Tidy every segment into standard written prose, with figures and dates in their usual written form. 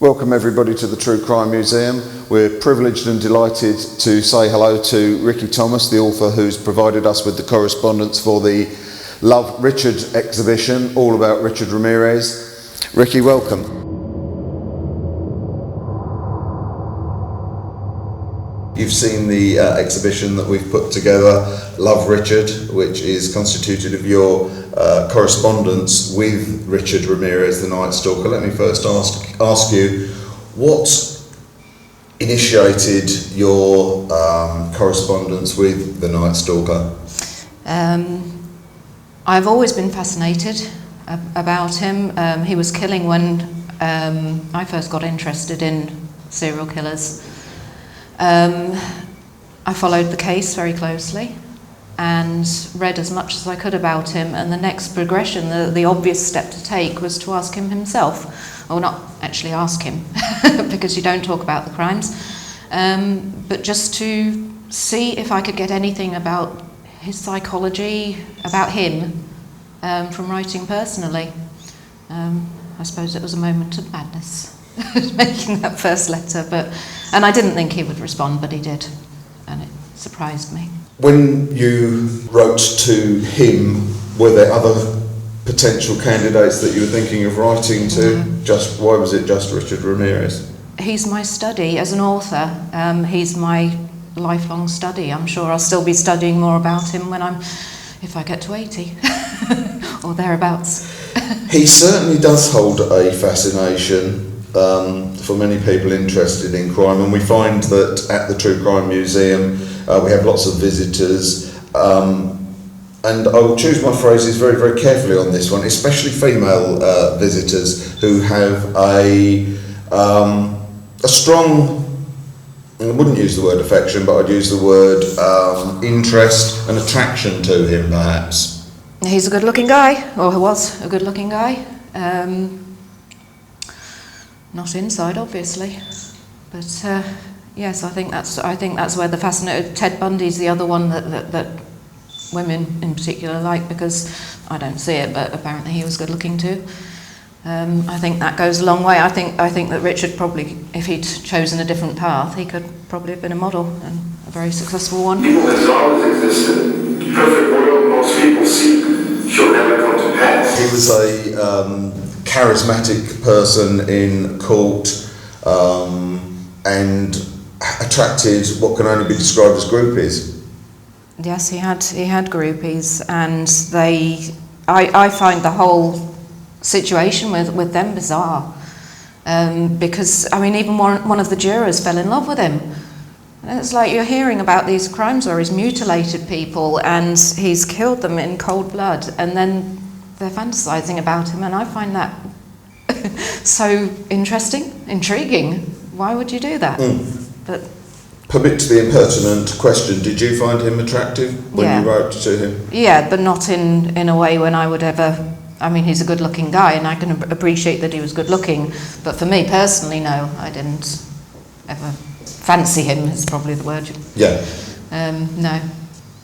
Welcome everybody to the True Crime Museum. We're privileged and delighted to say hello to Ricki Thomas, the author who's provided us with the correspondence for the Love Richard exhibition, all about Richard Ramirez. Ricki, welcome. You've seen the exhibition that we've put together, Love Richard, which is constituted of your correspondence with Richard Ramirez, the Night Stalker. Let me first ask you, what initiated your correspondence with the Night Stalker? I've always been fascinated about him. He was killing when I first got interested in serial killers. I followed the case very closely and read as much as I could about him, and the next progression, the obvious step to take, was to ask him himself, or not actually ask him because you don't talk about the crimes, but just to see if I could get anything about his psychology, about him, from writing personally. I suppose it was a moment of madness making that first letter, and I didn't think he would respond, but he did, and it surprised me. When you wrote to him, were there other potential candidates that you were thinking of writing to? Why was it just Richard Ramirez? He's my study as an author. He's my lifelong study. I'm sure I'll still be studying more about him if I get to 80 or thereabouts. He certainly does hold a fascination for many people interested in crime, and we find that at the True Crime Museum we have lots of visitors, and I will choose my phrases very, very carefully on this one, especially female visitors who have a strong, I wouldn't use the word affection, but I'd use the word interest and attraction to him, perhaps. He's a good-looking guy, or he was a good-looking guy. Not inside, obviously, but yes, I think that's where the fascinating. Ted Bundy's the other one that women in particular like, because I don't see it, but apparently he was good-looking too. I think that goes a long way. I think that Richard probably, if he'd chosen a different path, he could probably have been a model, and a very successful one. Evil has always existed. The perfect world most people seek shall never come to pass. He was a charismatic person in court, and attracted what can only be described as groupies. Yes, he had groupies, and I find the whole situation with them bizarre, because I mean, even one of the jurors fell in love with him. It's like you're hearing about these crimes where he's mutilated people and he's killed them in cold blood, and then they're fantasizing about him, and I find that so interesting, intriguing. Why would you do that? But permit the impertinent question, did you find him attractive when you wrote to him? Yeah, but not in a way when I would ever. I mean, he's a good-looking guy, and I can appreciate that he was good-looking, but for me personally, no, I didn't ever fancy him, is probably the word. Yeah. No.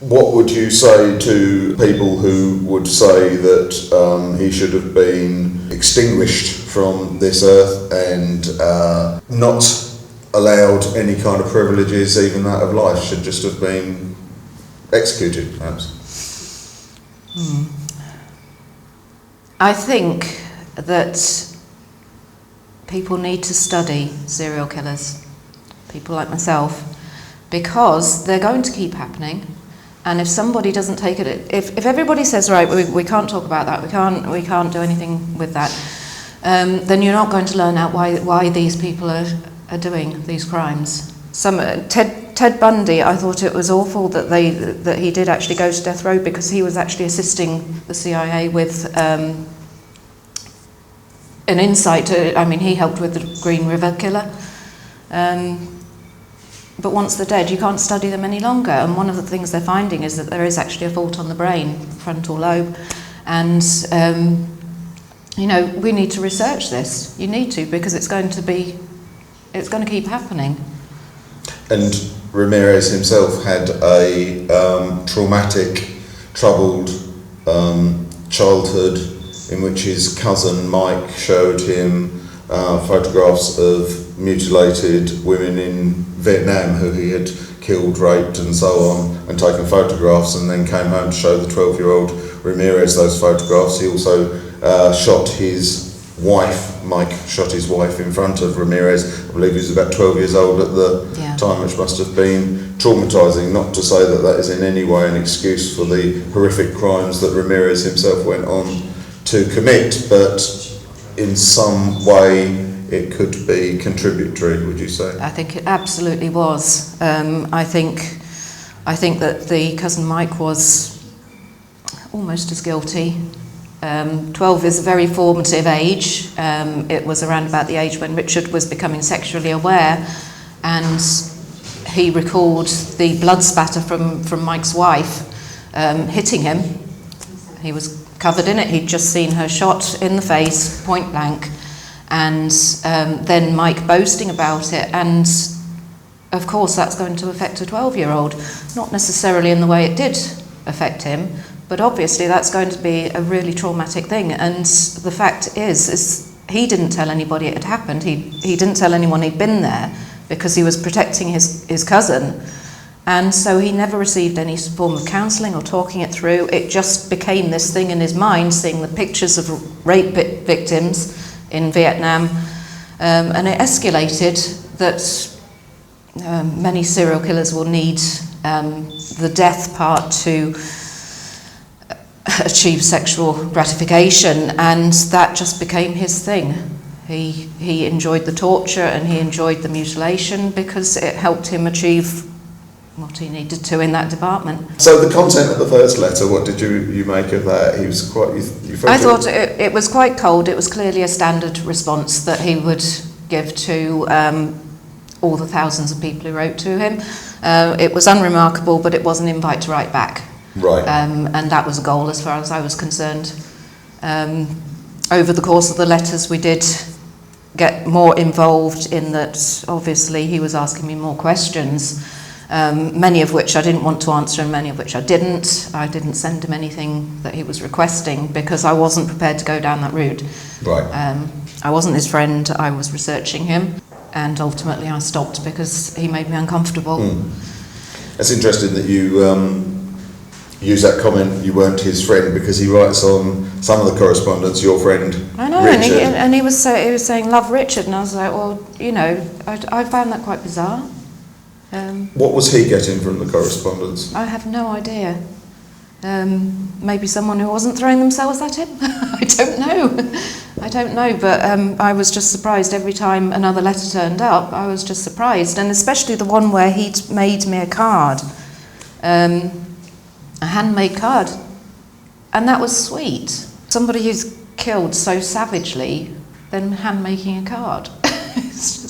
What would you say to people who would say that he should have been extinguished from this earth and not allowed any kind of privileges, even that of life, should just have been executed, perhaps? I think that people need to study serial killers, people like myself, because they're going to keep happening. And if somebody doesn't take it, if everybody says, right, we can't talk about that, we can't do anything with that, then you're not going to learn out why these people are doing these crimes. Ted Bundy, I thought it was awful that he did actually go to death row, because he was actually assisting the CIA with an insight to. I mean, he helped with the Green River killer. But once they're dead, you can't study them any longer. And one of the things they're finding is that there is actually a fault on the brain, frontal lobe. And, we need to research this. You need to, because it's going to keep happening. And Ramirez himself had a traumatic, troubled childhood in which his cousin Mike showed him photographs of mutilated women in Vietnam who he had killed, raped and so on, and taken photographs, and then came home to show the 12-year-old Ramirez those photographs. He also shot his wife, Mike shot his wife in front of Ramirez. I believe he was about 12 years old at the time, which must have been traumatising. Not to say that that is in any way an excuse for the horrific crimes that Ramirez himself went on to commit, but in some way it could be contributory, would you say? I think it absolutely was. I think that the cousin Mike was almost as guilty. 12 is a very formative age. It was around about the age when Richard was becoming sexually aware, and he recalled the blood spatter from Mike's wife hitting him. He was covered in it. He'd just seen her shot in the face, point blank, and then Mike boasting about it. And of course that's going to affect a 12-year-old, not necessarily in the way it did affect him, but obviously that's going to be a really traumatic thing. And the fact is he didn't tell anybody it had happened. He didn't tell anyone he'd been there because he was protecting his cousin. And so he never received any form of counselling or talking it through. It just became this thing in his mind, seeing the pictures of rape victims in Vietnam. And it escalated that many serial killers will need the death part to achieve sexual gratification, and that just became his thing. He enjoyed the torture and he enjoyed the mutilation because it helped him achieve what he needed to in that department. So the content of the first letter, what did you make of that? He was quite... I thought it was quite cold. It was clearly a standard response that he would give to all the thousands of people who wrote to him. It was unremarkable, but it was an invite to write back. Right. And that was a goal as far as I was concerned. Over the course of the letters we did get more involved in that. Obviously he was asking me more questions, many of which I didn't want to answer and many of which I didn't. I didn't send him anything that he was requesting because I wasn't prepared to go down that route. Right. I wasn't his friend, I was researching him, and ultimately I stopped because he made me uncomfortable. It's interesting that you use that comment, you weren't his friend, because he writes on some of the correspondence, your friend I know, Richard. and he was saying love Richard, and I was like, well, you know, I found that quite bizarre. What was he getting from the correspondence? I have no idea. Maybe someone who wasn't throwing themselves at him. I don't know, but I was just surprised every time another letter turned up. I was just surprised, and especially the one where he'd made me a card. A handmade card, and that was sweet. Somebody who's killed so savagely, then hand making a card. it's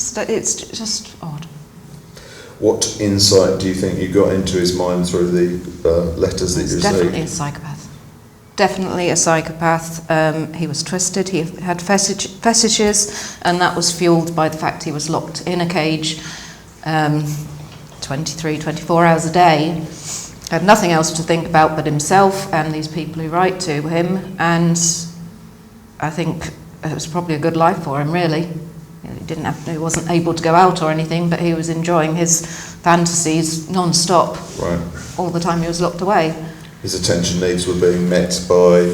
just odd. What insight do you think you got into his mind through the letters that you received? Definitely a psychopath. Definitely a psychopath. He was twisted, he had fetishes, and that was fueled by the fact he was locked in a cage 23, 24 hours a day. Had nothing else to think about but himself and these people who write to him, and I think it was probably a good life for him, really. He wasn't able to go out or anything, but he was enjoying his fantasies non-stop. Right. All the time he was locked away. His attention needs were being met through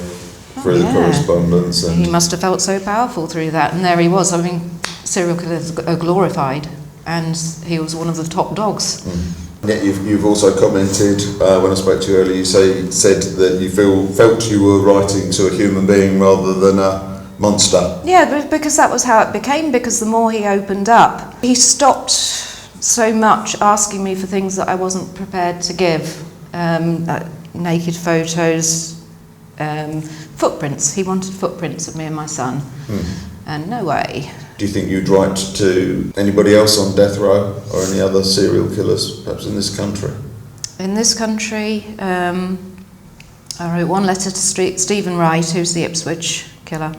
the correspondence. And he must have felt so powerful through that, and there he was. I mean, serial killers are glorified, and he was one of the top dogs. Yet you've also commented, when I spoke to you earlier, you said that you felt you were writing to a human being rather than a monster. Yeah, because that was how it became, because the more he opened up, he stopped so much asking me for things that I wasn't prepared to give. Naked photos, footprints. He wanted footprints of me and my son. And no way. Do you think you'd write to anybody else on death row or any other serial killers, perhaps in this country? In this country, I wrote one letter to Stephen Wright, who's the Ipswich killer.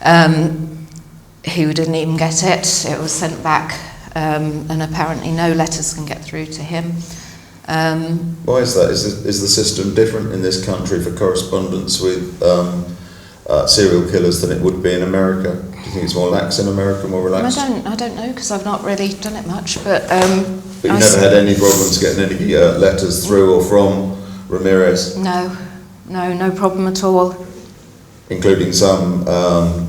Who didn't even get it. It was sent back, and apparently no letters can get through to him. Why is that? Is the system different in this country for correspondence with serial killers than it would be in America, do you think it's more lax in America, more relaxed? I don't know, because I've not really done it much, but... But you never had any problems getting any letters through or from Ramirez? No problem at all. Including some, I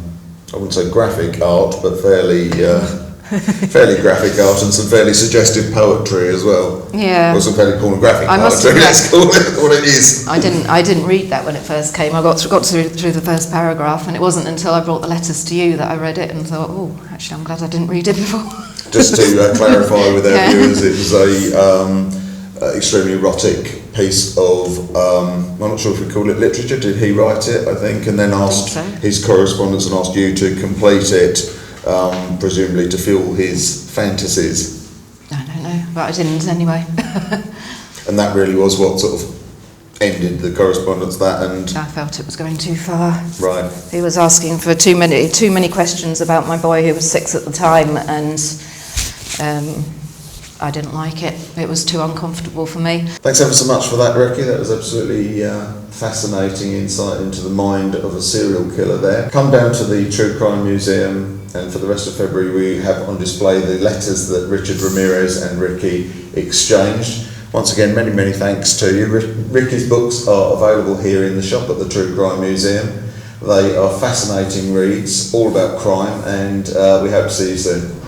wouldn't say graphic art, but fairly graphic art and some fairly suggestive poetry as well. Yeah. Or some fairly pornographic poetry, let's call it what it is. I didn't read that when it first came. I got through the first paragraph, and it wasn't until I brought the letters to you that I read it and thought, oh, actually I'm glad I didn't read it before. Just to clarify with our viewers, it was a extremely erotic piece of, I'm not sure if we call it literature. Did he write it, I think, and then asked his correspondence and asked you to complete it, presumably to fuel his fantasies? I don't know, but I didn't anyway. And that really was what sort of ended the correspondence, that, and... I felt it was going too far. Right. He was asking for too many questions about my boy, who was 6 at the time, and I didn't like it. It was too uncomfortable for me. Thanks ever so much for that, Ricki. That was absolutely fascinating insight into the mind of a serial killer there. Come down to the True Crime Museum, and for the rest of February we have on display the letters that Richard Ramirez and Ricki exchanged. Once again, many thanks to you. Ricki's books are available here in the shop at the True Crime Museum. They are fascinating reads, all about crime, and we hope to see you soon.